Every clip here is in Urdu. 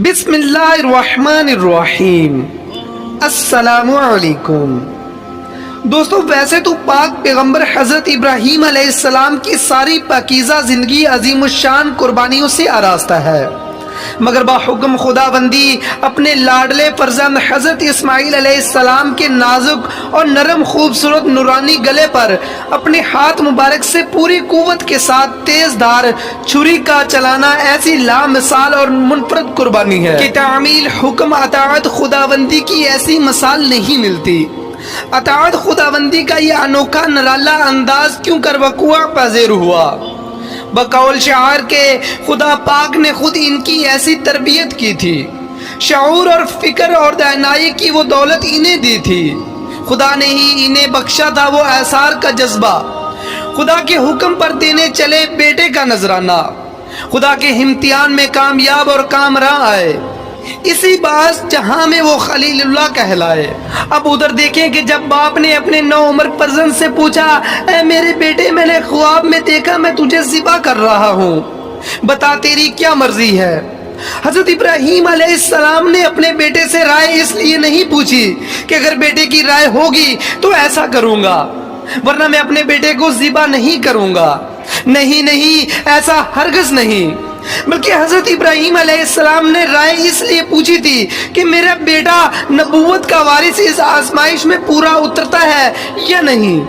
بسم اللہ الرحمن الرحیم۔ السلام علیکم دوستو، ویسے تو پاک پیغمبر حضرت ابراہیم علیہ السلام کی ساری پاکیزہ زندگی عظیم الشان قربانیوں سے آراستہ ہے، مگر با حکم خدا بندی اپنے لاڈلے فرزند حضرت اسماعیل علیہ السلام کے نازک اور نرم خوبصورت نورانی گلے پر اپنے ہاتھ مبارک سے پوری قوت کے ساتھ تیز دھار چھری کا چلانا ایسی لامثال اور منفرد قربانی ہے کہ تعمیل حکم اطاعت خدا بندی کی ایسی مثال نہیں ملتی۔ اطاعت خدا بندی کا یہ انوکھا نرالا انداز کیوں کر وقوع پذیر ہوا؟ بقول شعار کے خدا پاک نے خود ان کی ایسی تربیت کی تھی، شعور اور فکر اور دانائی کی وہ دولت انہیں دی تھی، خدا نے ہی انہیں بخشا تھا وہ اثار کا جذبہ، خدا کے حکم پر دینے چلے بیٹے کا نذرانہ، خدا کے امتحان میں کامیاب اور کامراں آئے، اسی باعث جہاں میں وہ خلیل اللہ کہلائے۔ اب ادھر دیکھیں کہ جب باپ نے اپنے نو عمر فرزند سے پوچھا، اے میرے بیٹے، میں نے خواب میں دیکھا میں تجھے ذبح کر رہا ہوں، بتا تیری کیا مرضی ہے؟ حضرت ابراہیم علیہ السلام نے اپنے بیٹے سے رائے اس لیے نہیں پوچھی کہ اگر بیٹے کی رائے ہوگی تو ایسا کروں گا، ورنہ میں اپنے بیٹے کو ذبح نہیں کروں گا۔ نہیں، ایسا ہرگز نہیں، بلکہ حضرت ابراہیم علیہ السلام نے رائے اس لیے پوچھی تھی کہ میرا بیٹا نبوت کا وارث اس آزمائش میں پورا اترتا ہے یا نہیں،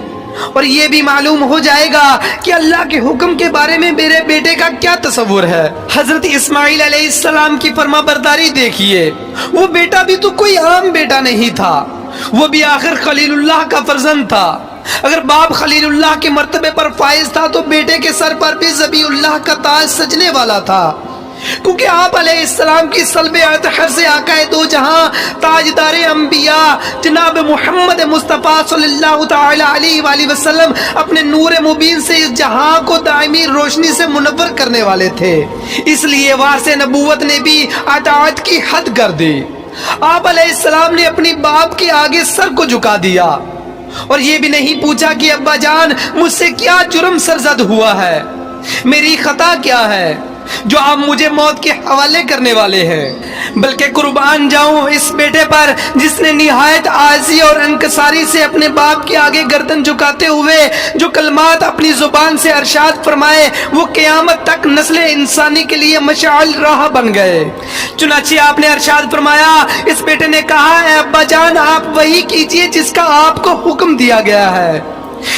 اور یہ بھی معلوم ہو جائے گا کہ اللہ کے حکم کے بارے میں میرے بیٹے کا کیا تصور ہے۔ حضرت اسماعیل علیہ السلام کی فرما برداری دیکھیے، وہ بیٹا بھی تو کوئی عام بیٹا نہیں تھا، وہ بھی آخر خلیل اللہ کا فرزند تھا۔ اگر باپ خلیل اللہ کے مرتبے پر فائز تھا تو بیٹے کے سر پر بھی ذبیح اللہ کا تاج سجنے والا تھا، کیونکہ آپ علیہ السلام کی صلب اطہر سے آقا دو جہاں تاجدار انبیاء جناب محمد مصطفیٰ صلی اللہ تعالی علیہ وآلہ وسلم اپنے نور مبین سے اس جہاں کو دائمی روشنی سے منور کرنے والے تھے، اس لیے وارث نبوت نے بھی اطاعت کی حد کر دی۔ آپ علیہ السلام نے اپنی باپ کے آگے سر کو جھکا دیا اور یہ بھی نہیں پوچھا کہ ابا جان مجھ سے کیا جرم سرزد ہوا ہے، میری خطا کیا ہے جو آپ مجھے موت کے حوالے کرنے والے ہیں، بلکہ قربان جاؤں اس بیٹے پر جس نے نہایت عاجزی اور انکساری سے اپنے باپ کے آگے گردن جھکاتے ہوئے جو کلمات اپنی زبان سے ارشاد فرمائے وہ قیامت تک نسل انسانی کے لیے مشعل راہ بن گئے۔ چنانچہ آپ نے ارشاد فرمایا، اس بیٹے نے کہا، اے ابا جان آپ وہی کیجئے جس کا آپ کو حکم دیا گیا ہے،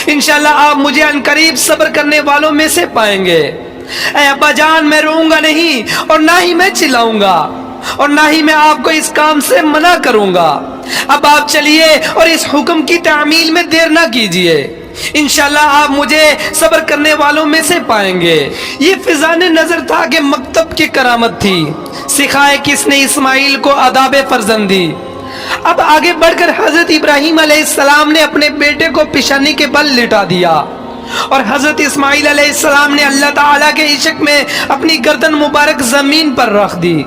انشاءاللہ آپ مجھے عنقریب صبر کرنے والوں میں سے پائیں گے۔ اے ابا جان میں روؤں گا نہیں، اور نہ ہی میں چلاؤں گا، اور نہ ہی میں آپ کو اس کام سے منع کروں گا، اب آپ چلیے اور اس حکم کی تعمیل میں دیر نہ کیجئے، انشاءاللہ آپ مجھے صبر کرنے والوں میں سے پائیں گے۔ یہ فضان نظر تھا کہ مکتب کی کرامت تھی، سکھائے کس نے اسماعیل کو آداب فرزندی۔ اب آگے بڑھ کر حضرت ابراہیم علیہ السلام نے اپنے بیٹے کو پیشانی کے بل لٹا دیا، اور حضرت اسماعیل علیہ السلام نے اللہ تعالیٰ کے عشق میں اپنی گردن مبارک زمین پر رکھ دی،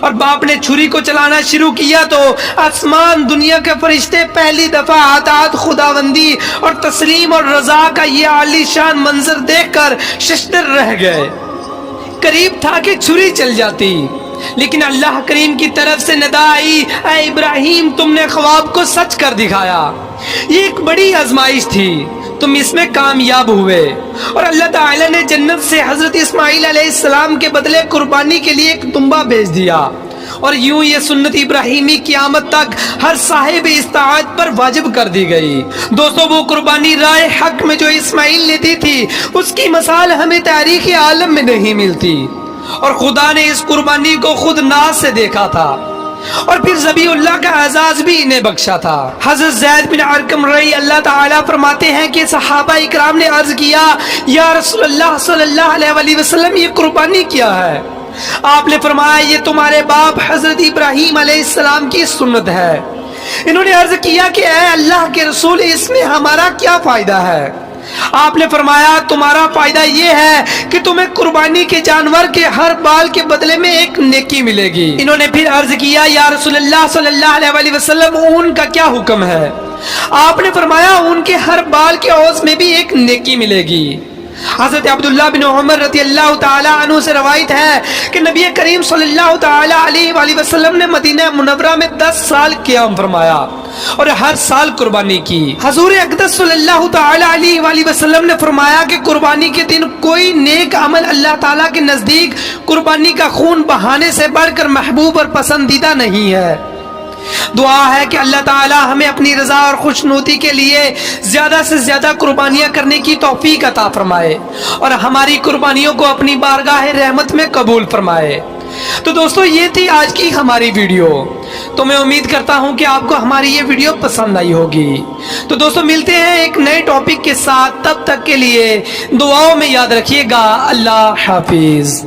اور باپ نے چھری کو چلانا شروع کیا تو آسمان دنیا کے فرشتے پہلی دفعہ اطاعت خداوندی اور تسلیم اور رضا کا یہ عالی شان منظر دیکھ کر ششدر رہ گئے۔ قریب تھا کہ چھری چل جاتی، لیکن اللہ کریم کی طرف سے ندا آئی، اے ابراہیم تم نے خواب کو سچ کر دکھایا، یہ ایک بڑی آزمائش تھی، تم اس میں کامیاب ہوئے، اور اللہ تعالی نے جنت سے حضرت اسماعیل علیہ السلام کے بدلے قربانی کے لیے ایک دمبا بھیج دیا، اور یوں یہ سنت ابراہیمی قیامت تک ہر صاحب استطاعت پر واجب کر دی گئی۔ دوستو وہ قربانی رائے حق میں جو اسماعیل نے دی تھی اس کی مثال ہمیں تاریخ عالم میں نہیں ملتی، اور خدا نے اس قربانی کو خود ناز سے دیکھا تھا، اور پھر ذبیح اللہ کا اعزاز بھی انہیں بخشا تھا۔ حضرت زید بن ارقم رضی اللہ تعالیٰ فرماتے ہیں کہ صحابہ اکرام نے عرض کیا، یا رسول اللہ صلی اللہ علیہ وسلم یہ قربانی کیا ہے؟ آپ نے فرمایا، یہ تمہارے باپ حضرت ابراہیم علیہ السلام کی سنت ہے۔ انہوں نے عرض کیا کہ اے اللہ کے رسول اس میں ہمارا کیا فائدہ ہے؟ آپ نے فرمایا، تمہارا فائدہ یہ ہے کہ تمہیں قربانی کے جانور کے ہر بال کے بدلے میں ایک نیکی ملے گی۔ انہوں نے پھر عرض کیا، یا رسول اللہ صلی اللہ علیہ وسلم اون کا کیا حکم ہے؟ آپ نے فرمایا، اون کے ہر بال کے عوض میں بھی ایک نیکی ملے گی۔ حضرت عبداللہ بن عمر رضی اللہ تعالی عنہ سے روایت ہے کہ نبی کریم صلی اللہ تعالی علیہ وآلہ وسلم نے مدینہ منورہ میں 10 سال قیام فرمایا اور ہر سال قربانی کی۔ حضور اقدس صلی اللہ تعالی علیہ وآلہ وسلم نے فرمایا کہ قربانی کے دن کوئی نیک عمل اللہ تعالیٰ کے نزدیک قربانی کا خون بہانے سے بڑھ کر محبوب اور پسندیدہ نہیں ہے۔ دعا ہے کہ اللہ تعالیٰ ہمیں اپنی رضا اور خوشنودی کے لیے زیادہ سے زیادہ قربانیاں کرنے کی توفیق عطا فرمائے اور ہماری قربانیوں کو اپنی بارگاہ رحمت میں قبول فرمائے۔ تو دوستو یہ تھی آج کی ہماری ویڈیو، تو میں امید کرتا ہوں کہ آپ کو ہماری یہ ویڈیو پسند آئی ہوگی۔ تو دوستو ملتے ہیں ایک نئے ٹاپک کے ساتھ، تب تک کے لیے دعاؤں میں یاد رکھیے گا۔ اللہ حافظ۔